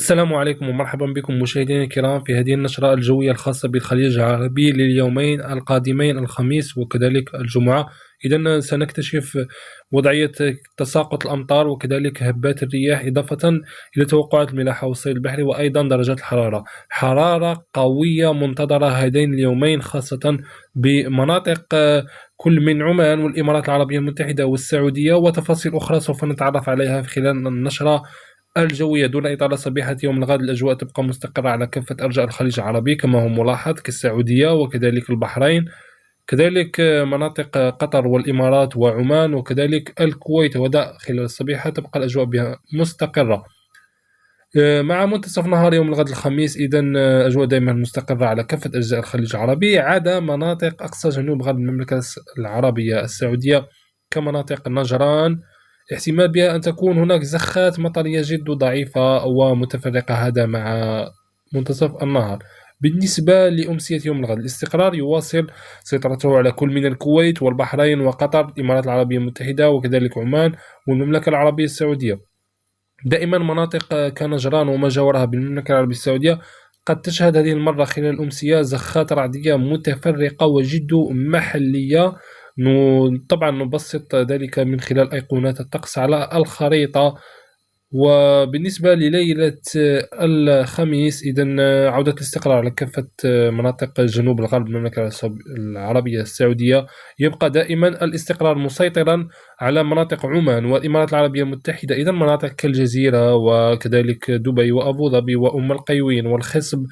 السلام عليكم ومرحبا بكم مشاهدينا الكرام في هذه النشرة الجوية الخاصة بالخليج العربي لليومين القادمين الخميس وكذلك الجمعة. إذا سنكتشف وضعية تساقط الأمطار وكذلك هبات الرياح إضافة إلى توقعات الملاحة والصيد البحري وأيضا درجات الحرارة. حرارة قوية منتظرة هذين اليومين خاصة بمناطق كل من عمان والإمارات العربية المتحدة والسعودية، وتفاصيل أخرى سوف نتعرف عليها في خلال النشرة الجوية. دون إطالة، صبيحة يوم الغد الأجواء تبقى مستقرة على كافة أرجاء الخليج العربي كما هو ملاحظ، كالسعودية وكذلك البحرين، كذلك مناطق قطر والإمارات وعمان وكذلك الكويت. وداخل الصبيحة تبقى الأجواء بها مستقرة مع منتصف نهار يوم الغد الخميس. إذا أجواء دائما مستقرة على كافة أجزاء الخليج العربي عدا مناطق أقصى جنوب غرب المملكة العربية السعودية كمناطق نجران، احتمال بها أن تكون هناك زخات مطرية جد ضعيفة ومتفرقة، هذا مع منتصف النهار. بالنسبة لأمسية يوم الغد، الاستقرار يواصل سيطرته على كل من الكويت والبحرين وقطر، الإمارات العربية المتحدة وكذلك عمان والمملكة العربية السعودية. دائما مناطق كنجران وما جاورها بالمملكة العربية السعودية قد تشهد هذه المرة خلال الأمسية زخات رعدية متفرقة وجد محلية. طبعا نبسط ذلك من خلال أيقونات الطقس على الخريطة. وبالنسبة لليلة الخميس، إذا عودة الاستقرار على كافة مناطق جنوب الغرب المملكة العربية السعودية. يبقى دائما الاستقرار مسيطرا على مناطق عمان والإمارات العربية المتحدة، إذا مناطق كالجزيرة وكذلك دبي وأبو ظبي وأم القيوين والخصب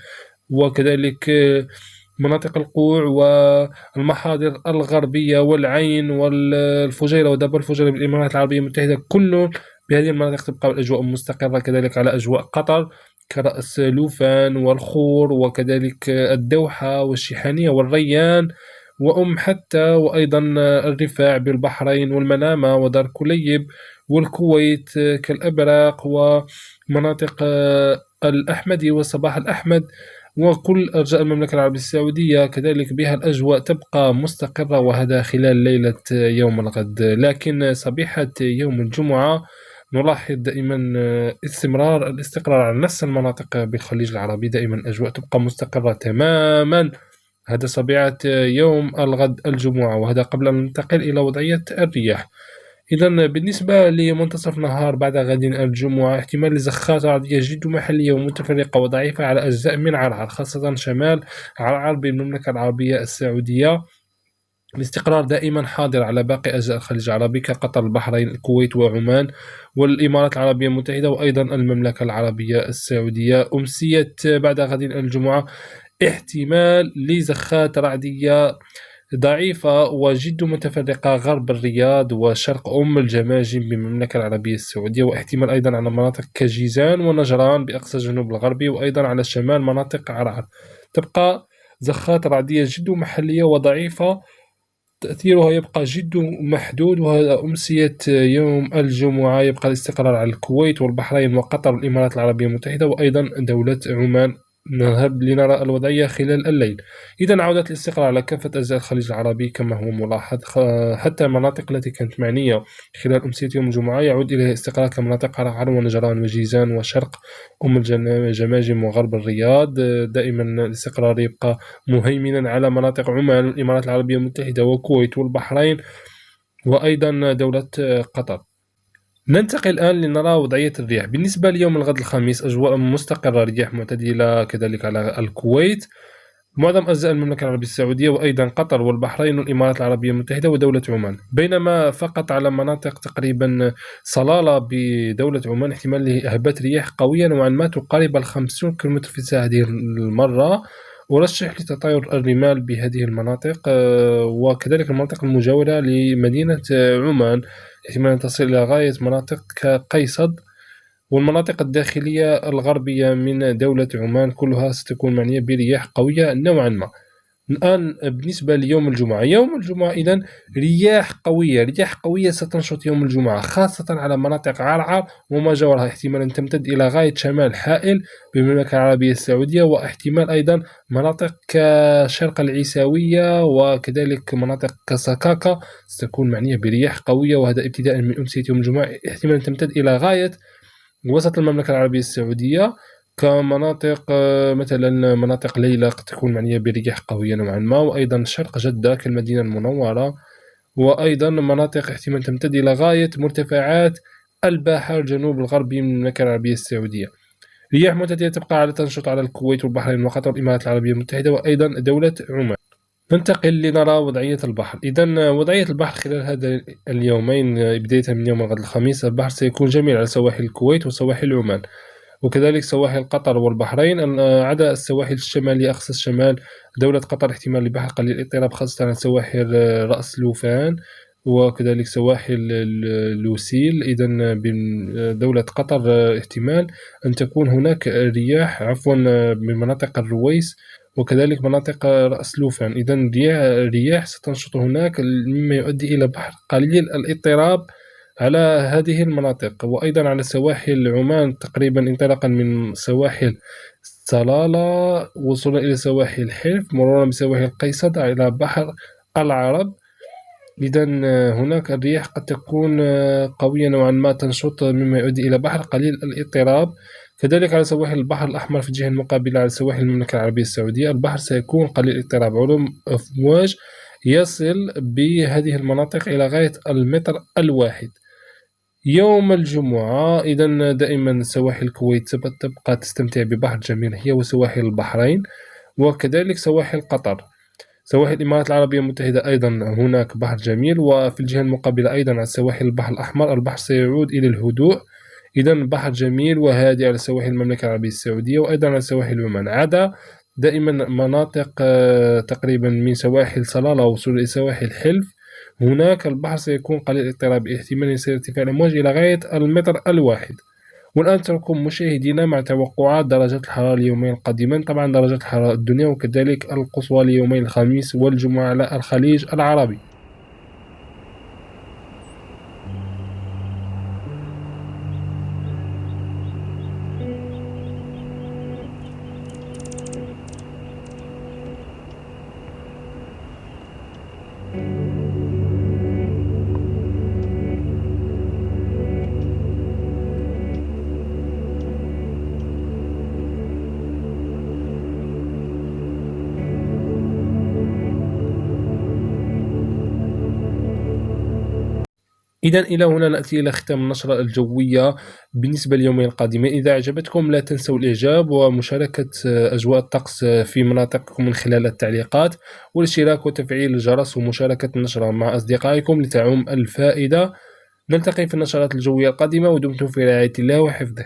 وكذلك مناطق القوع والمحاضر الغربية والعين والفجيرة ودابا الفجيرة بالإمارات العربية المتحدة، كل بهذه المناطق تبقى الأجواء مستقرة. كذلك على أجواء قطر كرأس لوفان والخور وكذلك الدوحة والشيحانية والريان وأم حتى، وأيضا الرفاع بالبحرين والمنامة ودار كليب والكويت كالأبراق ومناطق الأحمدي وصباح الأحمد وكل أرجاء المملكة العربية السعودية كذلك بها الأجواء تبقى مستقرة، وهذا خلال ليلة يوم الغد. لكن صبيحة يوم الجمعة نلاحظ دائما استمرار الاستقرار على نفس المناطق بالخليج العربي، دائما الأجواء تبقى مستقرة تماما. هذا صبيحة يوم الغد الجمعة، وهذا قبل أن ننتقل إلى وضعية الرياح. إذا بالنسبة لمنتصف نهار بعد غد الجمعة، احتمال لزخات رعدية جد محلية ومتفرقة وضعيفة على أجزاء من عرعر خاصة شمال عرعر بالمملكة العربية السعودية. الاستقرار دائما حاضر على باقي أجزاء الخليج العربي كقطر البحرين الكويت وعمان والإمارات العربية المتحدة وأيضا المملكة العربية السعودية. أمسية بعد غد الجمعة احتمال لزخات رعدية ضعيفة وجد متفرقة غرب الرياض وشرق أم الجماجم بالمملكة العربية السعودية، واحتمال أيضا على مناطق كجيزان ونجران بأقصى الجنوب الغربي وأيضا على شمال مناطق عرعر. تبقى زخات رعدية جد محلية وضعيفة، تأثيرها يبقى جد محدود. وهذا أمسية يوم الجمعة يبقى الاستقرار على الكويت والبحرين وقطر والإمارات العربية المتحدة وأيضا دولة عمان. نذهب لنرى الوضعية خلال الليل. إذا عودة الاستقرار على كافة أجزاء الخليج العربي كما هو ملاحظ، حتى المناطق التي كانت معنية خلال أمسية يوم الجمعة يعود إليها استقرار كمناطق عرعر ونجران وجيزان وشرق أم الجماجم وغرب الرياض. دائما الاستقرار يبقى مهيمنا على مناطق عمان والإمارات العربية المتحدة والكويت والبحرين وأيضا دولة قطر. ننتقل الآن لنرى وضعية الرياح. بالنسبة ليوم الغد الخميس أجواء مستقرة، رياح معتدلة كذلك على الكويت، معظم أجزاء المملكة العربية السعودية وأيضا قطر والبحرين والإمارات العربية المتحدة ودولة عمان. بينما فقط على مناطق تقريبا صلالة بدولة عمان احتمال لهبات رياح قوية نوعا ما تقارب 50 كم في الساعة هذه المرة. أرشح لتطاير الرمال بهذه المناطق وكذلك المناطق المجاورة لمدينة عمان، احتمال أن تصل إلى غاية مناطق كقيصد والمناطق الداخلية الغربية من دولة عمان كلها ستكون معنية برياح قوية نوعا ما. الآن بالنسبة ليوم الجمعة، يوم الجمعة إذن رياح قوية ستنشط يوم الجمعة خاصة على مناطق عرعر وما جاورها، احتمال أن تمتد إلى غاية شمال حائل بالمملكة العربية السعودية، واحتمال أيضا مناطق كشرق العيساوية وكذلك مناطق كسكاكا ستكون معنية برياح قوية، وهذا ابتداء من أمسية يوم الجمعة احتمال أن تمتد إلى غاية وسط المملكة العربية السعودية. كمناطق مثلا مناطق ليلة قد تكون معنية برياح قوية نوعا ما، وأيضا شرق جدة كالمدينة المنورة، وأيضا مناطق احتمال تمتد إلى غاية مرتفعات البحر الجنوب الغربي من المملكة العربية السعودية. رياح معتدلة تبقى على تنشط على الكويت والبحرين وقطر والإمارات العربية المتحدة وأيضا دولة عمان. ننتقل لنرى وضعية البحر. إذا وضعية البحر خلال هذا اليومين بداية من يوم الغد الخميس، البحر سيكون جميل على سواحل الكويت وسواحل عمان، وكذلك سواحل قطر والبحرين، عدا السواحل الشمالية أقصى الشمال دولة قطر احتمال لبحر قليل الاضطراب خاصة على سواحل رأس لوفان وكذلك سواحل لوسيل. إذا دولة قطر احتمال أن تكون هناك رياح من مناطق الرويس وكذلك مناطق رأس لوفان. إذا رياح ستنشط هناك مما يؤدي إلى بحر قليل الاضطراب على هذه المناطق، وأيضا على سواحل عمان تقريبا انطلاقا من سواحل صلالة وصولا إلى سواحل حلف مرورا بسواحل قيصر إلى بحر العرب. إذا هناك الرياح قد تكون قوية نوعا ما تنشط مما يؤدي إلى بحر قليل الاضطراب. كذلك على سواحل البحر الأحمر في الجهة المقابلة على سواحل المملكة العربية السعودية البحر سيكون قليل الاضطراب، علوم أمواج يصل بهذه المناطق إلى غاية المتر الواحد. يوم الجمعة إذا دائما سواحل الكويت تبقى تستمتع ببحر جميل هي وسواحل البحرين وكذلك سواحل قطر. سواحل الإمارات العربية المتحدة أيضا هناك بحر جميل، وفي الجهة المقابلة أيضا على سواحل البحر الأحمر البحر سيعود إلى الهدوء. إذا بحر جميل وهادئ على سواحل المملكة العربية السعودية وأيضا على سواحل عمان، عدا دائما مناطق تقريبا من سواحل صلالة وصول إلى سواحل حلف هناك البحر سيكون قليل الاضطراب احتمال يصير ارتفاع الأمواج إلى غاية المتر الواحد. والآن تركم مشاهدينا مع توقعات درجات الحرارة اليومين القادمين. طبعا درجات الحرارة الدنيا وكذلك القصوى ليومين الخميس والجمعة على الخليج العربي. إذا إلى هنا نأتي إلى ختام النشرة الجوية بالنسبة لليومين القادمين. إذا أعجبتكم لا تنسوا الإعجاب ومشاركة أجواء الطقس في مناطقكم من خلال التعليقات والاشتراك وتفعيل الجرس ومشاركة النشرة مع أصدقائكم لتعم الفائدة. نلتقي في النشرات الجوية القادمة ودمتم في رعاية الله وحفظه.